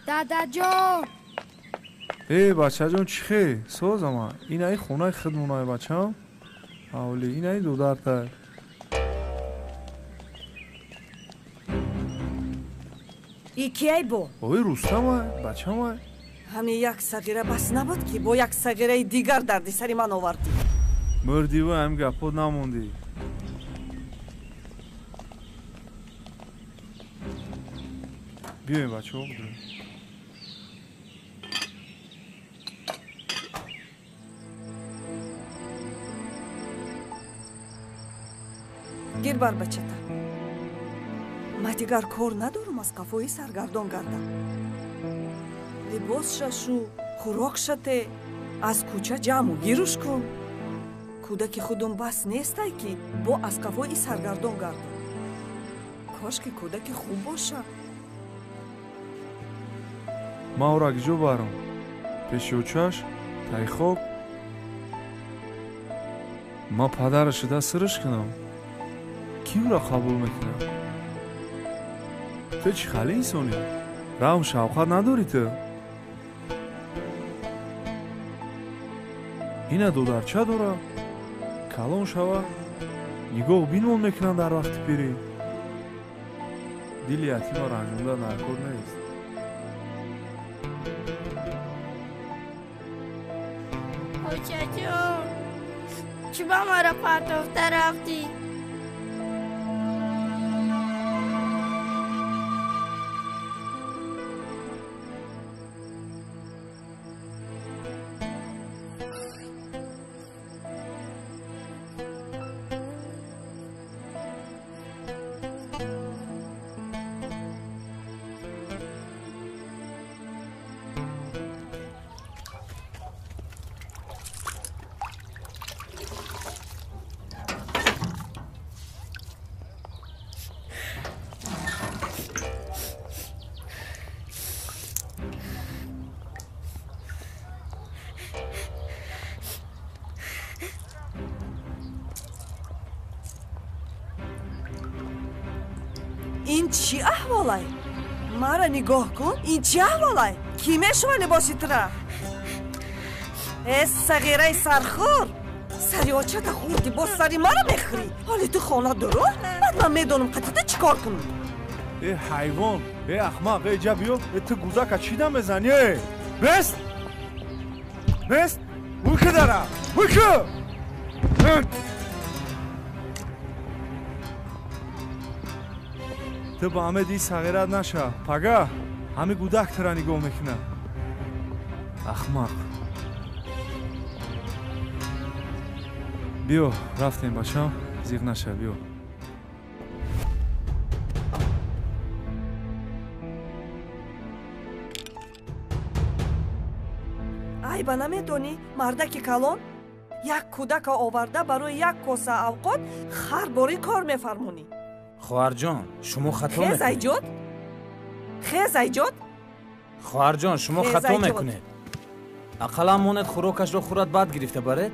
داداجون بچه جون چی خیلی؟ سوز اما این ای خونه خدمونای بچه هم اولی این ای دو درتر ای کی بو؟ اوی روستم های بچه هم های همین یک صغیره بس نبود که با یک صغیره دیگر دردی سری من آوردی مردی و هم گپود نموندی بیایم بچه ها بودیم گیر بر بچه تا ما دیگر کار ندارم از کافوی سرگردان گردم لباس شو خوراک شده از کوچه جمع و گیروش کن کودک خودم بس نیسته که با از کافوی سرگردان گردم کاش که کودک خوب باشه ما او را گجو بارم پیشی اوچاش تای خوب ما پدرش ده سرش کنم کی او را قبول میکنم تو چی خالی اینسانی؟ رام شوقت نداری تو؟ اینه دو در چه داره؟ کلان شوه نگاه بینمون میکنن در وقت پیری دیل یتیم را انجامده نکر نیست کوچه جون چی با ما را پرتافته رفتی؟ این چی احوالای؟ ما را نگاه کن این چی احوالای؟ کی میشوه لباسی تره؟ ای صغیره سرخور سری آچه تا خوردی با سری ما را میخوری حالی تو خانه درو؟ بعد من میدونم قطعه چی کار کنم ای حیوان ای احمق ای جا بیو ای تو گوزک چی دم بزنی بست بست ویکه داره ویکه تو با همه دی صغیرت نشه پگه همه گودک تره نگاه میکنه احمق بیو رفتیم بچه زیغ نشه بیو ای با نمیدونی مردک کلان یک کودک آورده برای یک کاسه اوقات هر باری کار میفرمونی خواهر جان شما خطا خیز میکنید ایجاد خیز ایجاد خواهر جان شما خیز خطا ایجاد. میکنید اقلا مونت خوراکش رو خورد بعد گرفته برید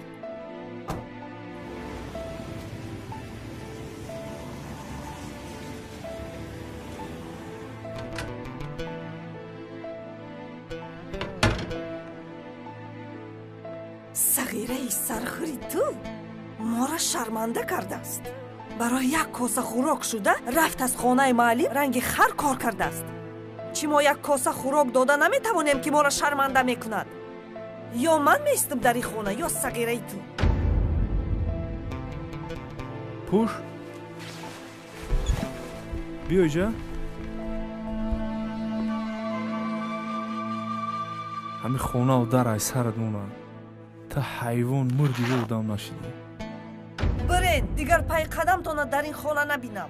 صغیره سرخوری تو ما را شرمنده کرده است برای یک کاسه خوراک شده رفت از خانه معلم رنگ خر کار کرده است چی ما یک کاسه خوراک داده نمیتوانیم که ما را شرمنده میکند یا من میستم در این خانه یا صغیره تو پوش بیا ایجا همین خونه و در ای سرت مونه تا حیوان مردی و دم نشیدی برین دیگر پای قدم تانا در این خانه نبینم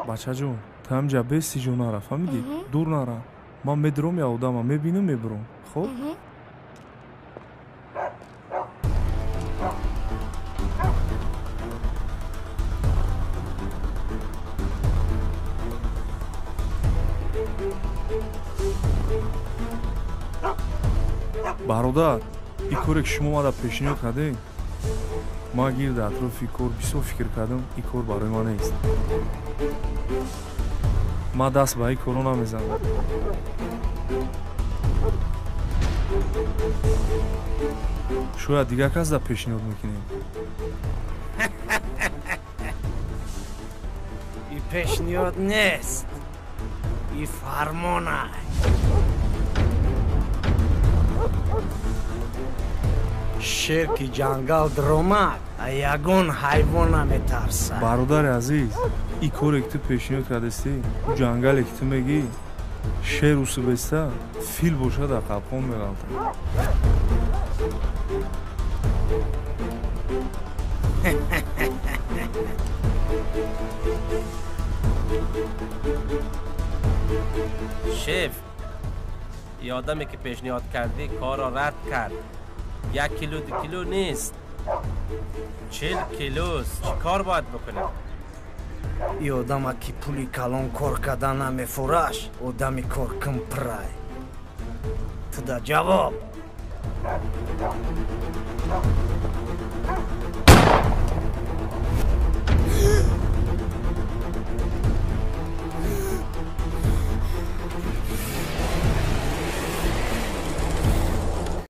بچه جون تا همجا بستی جو نره فهمیدی؟ دور نره من میدروم یا آدم میبینم میبرم خب؟ бародар, ин коре ки шумо мада пешниҳод кардем, ман гирд атрофи кор бисёр фикр кардам, ин кор барои ман нест. ман даст ба ин коро намезанам. шояд дигар кас да пешниҳод мекунем. ин пешниҳод нест, ин фармон аст. шер ки ҷангал диромад а ягон ҳайвон наметарсад. бародари азиз, ин коре ки ту пешниҳод кардастӣ, ҷангале ки ту мегӣ, шер усубеста фил бошад дар қабхон меғалтад. شف یه آدمی که پیشنهاد کردی کار را رد کرد. 1 کیلو 2 کیلو نیست، 40 کیلوست. چی کار باید بکنم؟ ин одама ки пули калон кор кардан намефураш, одами коркин прай. туда ҷавоб.